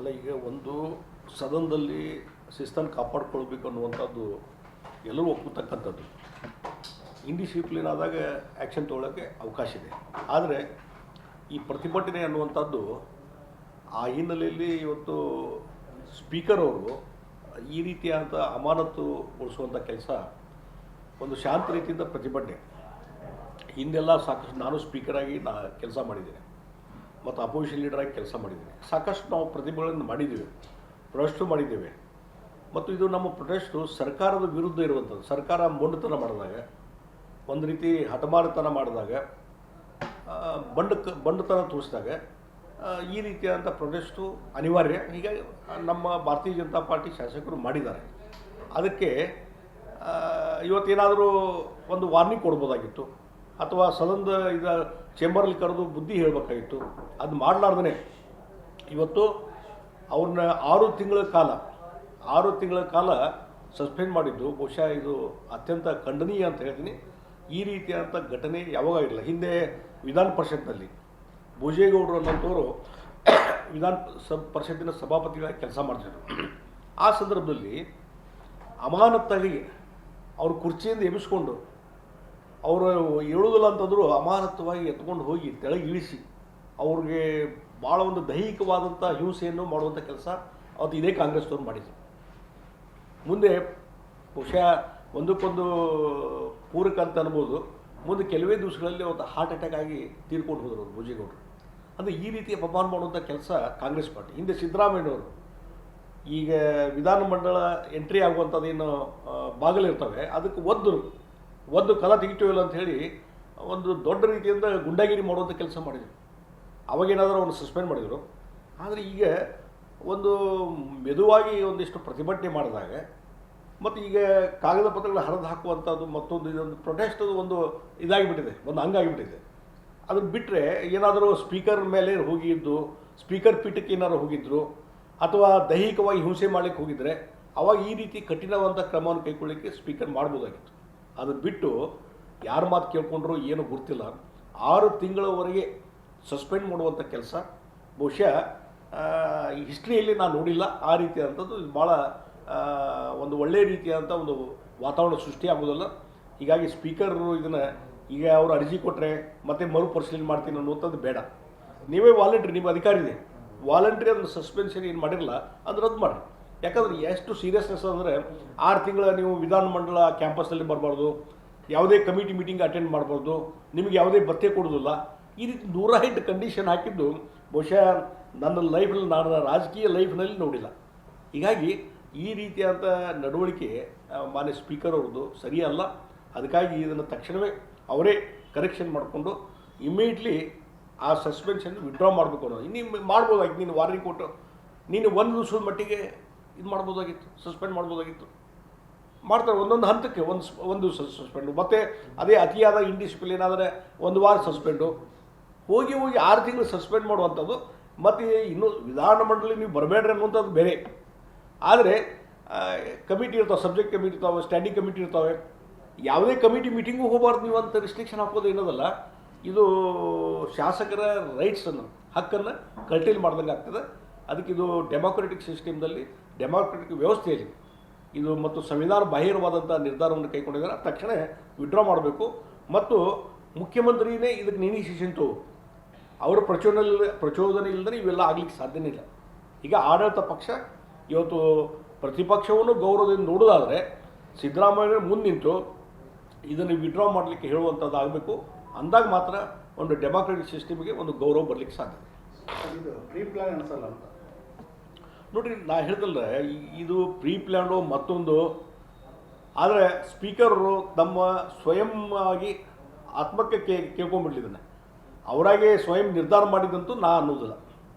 ಅಲ್ಲ, ಈಗ ಒಂದು ಸದನದಲ್ಲಿ ಶಿಸ್ತನ್ನು ಕಾಪಾಡ್ಕೊಳ್ಬೇಕು ಅನ್ನುವಂಥದ್ದು ಎಲ್ಲರೂ ಒಪ್ಪತಕ್ಕಂಥದ್ದು. ಇಂಡಿಸಿಪ್ಲಿನ್ ಆದಾಗ ಆ್ಯಕ್ಷನ್ ತೊಗೊಳ್ಳೋಕ್ಕೆ ಅವಕಾಶ ಇದೆ. ಆದರೆ ಈ ಪ್ರತಿಭಟನೆ ಅನ್ನುವಂಥದ್ದು ಆ ಹಿನ್ನೆಲೆಯಲ್ಲಿ ಇವತ್ತು ಸ್ಪೀಕರ್ ಅವರು ಈ ರೀತಿಯಾದ ಅಮಾನತುಗೊಳಿಸುವಂಥ ಕೆಲಸ, ಒಂದು ಶಾಂತ ರೀತಿಯಿಂದ ಪ್ರತಿಭಟನೆ ಹಿಂದೆಲ್ಲ ಸಾಕಷ್ಟು ನಾನು ಸ್ಪೀಕರಾಗಿ ಕೆಲಸ ಮಾಡಿದ್ದೇನೆ ಮತ್ತು ಅಪೋಸಿಷನ್ ಲೀಡರಾಗಿ ಕೆಲಸ ಮಾಡಿದ್ದೇನೆ. ಸಾಕಷ್ಟು ನಾವು ಪ್ರತಿಭಟನೆಗಳನ್ನು ಮಾಡಿದ್ದೇವೆ, ಪ್ರೊಟೆಸ್ಟು ಮಾಡಿದ್ದೇವೆ. ಮತ್ತು ಇದು ನಮ್ಮ ಪ್ರೊಟೆಸ್ಟು ಸರ್ಕಾರದ ವಿರುದ್ಧ ಇರುವಂಥದ್ದು. ಸರ್ಕಾರ ಮೊಂಡುತನ ಮಾಡಿದಾಗ, ಒಂದು ರೀತಿ ಹಠಮಾರಿತನ ಮಾಡಿದಾಗ, ಬಂಡುತನ ತೋರಿಸಿದಾಗ ಈ ರೀತಿಯಾದಂಥ ಪ್ರೊಟೆಸ್ಟು ಅನಿವಾರ್ಯ. ಹೀಗಾಗಿ ನಮ್ಮ ಭಾರತೀಯ ಜನತಾ ಪಾರ್ಟಿ ಶಾಸಕರು ಮಾಡಿದ್ದಾರೆ. ಅದಕ್ಕೆ ಇವತ್ತೇನಾದರೂ ಒಂದು ವಾರ್ನಿಂಗ್ ಕೊಡ್ಬೋದಾಗಿತ್ತು, ಅಥವಾ ಸದನದ ಚೇಂಬರಲ್ಲಿ ಕರೆದು ಬುದ್ಧಿ ಹೇಳಬೇಕಾಗಿತ್ತು. ಅದು ಮಾಡಲಾರ್ದೇ ಇವತ್ತು ಅವ್ರನ್ನ 6 ತಿಂಗಳ ಕಾಲ ಸಸ್ಪೆಂಡ್ ಮಾಡಿದ್ದು ಬಹುಶಃ ಇದು ಅತ್ಯಂತ ಖಂಡನೀಯ ಅಂತ ಹೇಳ್ತೀನಿ. ಈ ರೀತಿಯಾದಂಥ ಘಟನೆ ಯಾವಾಗ ಇಲ್ಲ. ಹಿಂದೆ ವಿಧಾನ ಪರಿಷತ್ನಲ್ಲಿ ಭೋಜೇಗೌಡರು ಅನ್ನೋಂಥವರು ವಿಧಾನ ಪರಿಷತ್ತಿನ ಸಭಾಪತಿಗಳಾಗಿ ಕೆಲಸ ಮಾಡ್ತಿದ್ರು. ಆ ಸಂದರ್ಭದಲ್ಲಿ ಅಮಾನತ್ತಾಗಿ ಅವರು ಕುರ್ಚಿಯಿಂದ ಎಬ್ಬಿಸ್ಕೊಂಡು, ಅವರು ಹೇಳುವುದಿಲ್ಲ ಅಂತಂದರೂ ಅಮಾನತವಾಗಿ ಎತ್ಕೊಂಡು ಹೋಗಿ ತೆಳಗೆ ಇಳಿಸಿ ಅವ್ರಿಗೆ ಭಾಳ ಒಂದು ದೈಹಿಕವಾದಂಥ ಹಿಂಸೆಯನ್ನು ಮಾಡುವಂಥ ಕೆಲಸ ಅವತ್ತು ಇದೇ ಕಾಂಗ್ರೆಸ್ನವ್ರು ಮಾಡಿದರು. ಮುಂದೆ ಬಹುಶಃ ಒಂದಕ್ಕೊಂದು ಪೂರಕ ಅಂತ ಅನ್ಬೋದು. ಮುಂದೆ ಕೆಲವೇ ದಿವಸಗಳಲ್ಲಿ ಅವತ್ತು ಹಾರ್ಟ್ ಅಟ್ಯಾಕ್ ಆಗಿ ತೀರ್ಕೊಂಡು ಹೋದರು ಭೋಜೇಗೌಡರು. ಅಂದರೆ ಈ ರೀತಿಯ ಅಪಮಾನ ಮಾಡುವಂಥ ಕೆಲಸ ಕಾಂಗ್ರೆಸ್ ಪಾರ್ಟಿ. ಹಿಂದೆ ಸಿದ್ದರಾಮಯ್ಯನವರು ಈಗ ವಿಧಾನಮಂಡಲ ಎಂಟ್ರಿ ಆಗುವಂಥದ್ದೇನು ಬಾಗಿಲಿರ್ತವೆ, ಅದಕ್ಕೆ ಒದ್ದು ಕಲ ತೆಗಿತೀವಿಲ್ಲ ಅಂತ ಹೇಳಿ ಒಂದು ದೊಡ್ಡ ರೀತಿಯಿಂದ ಗುಂಡಾಗಿರಿ ಮಾಡುವಂಥ ಕೆಲಸ ಮಾಡಿದರು. ಅವಾಗೇನಾದರೂ ಅವನು ಸಸ್ಪೆಂಡ್ ಮಾಡಿದರು. ಆದರೆ ಈಗ ಒಂದು ಮೆದುವಾಗಿ ಒಂದಿಷ್ಟು ಪ್ರತಿಭಟನೆ ಮಾಡಿದಾಗ, ಮತ್ತು ಈಗ ಕಾಗದ ಪತ್ರಗಳ ಹರಿದು ಹಾಕುವಂಥದ್ದು ಮತ್ತೊಂದು ಇದೊಂದು ಪ್ರೊಟೆಸ್ಟ್ ಒಂದು ಇದಾಗಿಬಿಟ್ಟಿದೆ, ಒಂದು ಹಂಗಾಗಿಬಿಟ್ಟಿದೆ. ಅದನ್ನು ಬಿಟ್ಟರೆ ಏನಾದರೂ ಸ್ಪೀಕರ್ ಮೇಲೆ ಹೋಗಿದ್ದು, ಸ್ಪೀಕರ್ ಪೀಠಕ್ಕೆ ಏನಾದ್ರು ಹೋಗಿದ್ರು, ಅಥವಾ ದೈಹಿಕವಾಗಿ ಹಿಂಸೆ ಮಾಡಲಿಕ್ಕೆ ಹೋಗಿದ್ರೆ ಅವಾಗ ಈ ರೀತಿ ಕಠಿಣವಾದಂಥ ಕ್ರಮವನ್ನು ಕೈಗೊಳ್ಳಲಿಕ್ಕೆ ಸ್ಪೀಕರ್ ಮಾಡ್ಬೋದಾಗಿತ್ತು. ಅದನ್ನು ಬಿಟ್ಟು ಯಾರ ಮಾತು ಕೇಳ್ಕೊಂಡ್ರು ಏನೂ ಗೊತ್ತಿಲ್ಲ 6 ತಿಂಗಳವರೆಗೆ ಸಸ್ಪೆಂಡ್ ಮಾಡುವಂಥ ಕೆಲಸ ಬಹುಶಃ ಈ ಹಿಸ್ಟ್ರಿಯಲ್ಲಿ ನಾನು ನೋಡಿಲ್ಲ. ಆ ರೀತಿಯಾದಂಥದ್ದು ಇದು ಭಾಳ ಒಂದು ಒಳ್ಳೆಯ ರೀತಿಯಾದಂಥ ಒಂದು ವಾತಾವರಣ ಸೃಷ್ಟಿ ಆಗೋದಲ್ಲ. ಹೀಗಾಗಿ ಸ್ಪೀಕರು ಇದನ್ನು ಈಗ ಅವರು ಅರ್ಜಿ ಕೊಟ್ಟರೆ ಮತ್ತೆ ಮರುಪರಿಶೀಲನೆ ಮಾಡ್ತೀನಿ ಅನ್ನುವಂಥದ್ದು ಬೇಡ. ನೀವೇ ವಾಲಂಟ್ರಿ, ನಿಮ್ಮ ಅಧಿಕಾರಿ ಇದೆ, ವಾಲಂಟ್ರಿ ಅದನ್ನು ಸಸ್ಪೆನ್ಷನ್ ಏನು ಮಾಡಿರಲ್ಲ ಅದು ರದ್ದು ಮಾಡಿರಿ. ಯಾಕಂದರೆ ಎಷ್ಟು ಸೀರಿಯಸ್ನೆಸ್ ಅಂದರೆ 6 ತಿಂಗಳ ನೀವು ವಿಧಾನಮಂಡಲ ಕ್ಯಾಂಪಸ್ನಲ್ಲಿ ಬರಬಾರ್ದು, ಯಾವುದೇ ಕಮಿಟಿ ಮೀಟಿಂಗ್ ಅಟೆಂಡ್ ಮಾಡಬಾರ್ದು, ನಿಮಗೆ ಯಾವುದೇ ಭತ್ಯೆ ಕೊಡೋದಿಲ್ಲ. ಈ ರೀತಿ 108 ಕಂಡೀಷನ್ ಹಾಕಿದ್ದು ಬಹುಶಃ ನನ್ನ ಲೈಫಲ್ಲಿ, ನಾನು ರಾಜಕೀಯ ಲೈಫ್ನಲ್ಲಿ ನೋಡಿಲ್ಲ. ಹೀಗಾಗಿ ಈ ರೀತಿಯಾದ ನಡವಳಿಕೆ ಮಾನ್ಯ ಸ್ಪೀಕರ್ ಅವ್ರದ್ದು ಸರಿಯಲ್ಲ. ಅದಕ್ಕಾಗಿ ಇದನ್ನು ತಕ್ಷಣವೇ ಅವರೇ ಕರೆಕ್ಷನ್ ಮಾಡಿಕೊಂಡು ಇಮಿಡಿಯೇಟ್ಲಿ ಆ ಸಸ್ಪೆನ್ಷನ್ ವಿಡ್ರಾ ಮಾಡಬೇಕು ಅನ್ನೋದು. ಇನ್ನು ಮಾಡ್ಬೋದಾಗಿತ್ತು, ನೀನು ವಾರ್ನಿಂಗ್ ಕೊಟ್ಟು ನೀನು ಒಂದು ದಿವಸದ ಮಟ್ಟಿಗೆ ಇದು ಮಾಡ್ಬೋದಾಗಿತ್ತು, ಸಸ್ಪೆಂಡ್ ಮಾಡ್ಬೋದಾಗಿತ್ತು. ಮಾಡ್ತಾರೆ ಒಂದೊಂದು ಹಂತಕ್ಕೆ, ಒಂದು ದಿವಸ ಸಸ್ಪೆಂಡು, ಮತ್ತು ಅದೇ ಅತಿಯಾದ ಇಂಡಿಸಿಪ್ಲಿನ್ ಆದರೆ 1 ವಾರ ಸಸ್ಪೆಂಡು, ಹೋಗಿ 6 ತಿಂಗಳು ಸಸ್ಪೆಂಡ್ ಮಾಡುವಂಥದ್ದು. ಮತ್ತು ಇನ್ನೂ ವಿಧಾನಮಂಡಲಿ ನೀವು ಬರಬೇಡ್ರಿ ಅನ್ನುವಂಥದ್ದು ಬೇರೆ. ಆದರೆ ಕಮಿಟಿ ಇರ್ತಾವೆ, ಸಬ್ಜೆಕ್ಟ್ ಕಮಿಟಿ ಇರ್ತಾವೆ, ಸ್ಟ್ಯಾಂಡಿಂಗ್ ಕಮಿಟಿ ಇರ್ತಾವೆ. ಯಾವುದೇ ಕಮಿಟಿ ಮೀಟಿಂಗು ಹೋಗಬಾರ್ದು ನೀವು ಅಂತ ರಿಸ್ಟ್ರಿಕ್ಷನ್ ಹಾಕೋದು ಏನದಲ್ಲ, ಇದು ಶಾಸಕರ ರೈಟ್ಸನ್ನು, ಹಕ್ಕನ್ನು ಕಲ್ಟೇಲ್ ಮಾಡ್ದಂಗೆ ಆಗ್ತದೆ. ಅದಕ್ಕೆ ಇದು ಡೆಮಾಕ್ರೆಟಿಕ್ ಸಿಸ್ಟಮ್ದಲ್ಲಿ, ಡೆಮಾಕ್ರೆಟಿಕ್ ವ್ಯವಸ್ಥೆಯಲ್ಲಿ ಇದು ಮತ್ತು ಸಂವಿಧಾನ ಬಾಹಿರವಾದಂಥ ನಿರ್ಧಾರವನ್ನು ಕೈಗೊಂಡಿದ್ದಾರೆ. ತಕ್ಷಣ ವಿಡ್ರಾ ಮಾಡಬೇಕು. ಮತ್ತು ಮುಖ್ಯಮಂತ್ರಿನೇ ಇದಕ್ಕೆ ಇನಿಷಿಯೇಷನ್ ತಗೋ, ಅವರ ಪ್ರಚೋದನೆ ಇಲ್ಲದೇ ಇವೆಲ್ಲ ಆಗಲಿಕ್ಕೆ ಸಾಧ್ಯನೇ ಇಲ್ಲ. ಈಗ ಆಡಳಿತ ಪಕ್ಷ ಇವತ್ತು ಪ್ರತಿಪಕ್ಷವನ್ನು ಗೌರವದಿಂದ ನೋಡೋದಾದರೆ ಸಿದ್ದರಾಮಯ್ಯ ಮುಂದೆ ನಿಂತು ಇದನ್ನು ವಿಡ್ರಾ ಮಾಡಲಿಕ್ಕೆ ಹೇಳುವಂಥದ್ದು ಆಗಬೇಕು. ಅಂದಾಗ ಮಾತ್ರ ಒಂದು ಡೆಮಾಕ್ರೆಟಿಕ್ ಸಿಸ್ಟಮ್ಗೆ ಒಂದು ಗೌರವ ಬರಲಿಕ್ಕೆ ಸಾಧ್ಯ. ಇದು ಪ್ರೀ ಪ್ಲಾನ್ ಅನಿಸಲ್ಲ ಅಂತ ನೋಡಿರಿ, ನಾ ಹೇಳ್ದಲ್ಲ, ಇದು ಪ್ರೀ ಪ್ಲ್ಯಾನ್ಡು ಮತ್ತೊಂದು. ಆದರೆ ಸ್ಪೀಕರು ತಮ್ಮ ಸ್ವಯಂ ಆಗಿ ಆತ್ಮಕ್ಕೆ ಕೇಳ್ಕೊಂಡ್ಬಿಡ್ಲಿ, ಇದನ್ನು ಅವರಾಗೆ ಸ್ವಯಂ ನಿರ್ಧಾರ ಮಾಡಿದಂತೂ ನಾ ಅನ್ನೋದಿಲ್ಲ.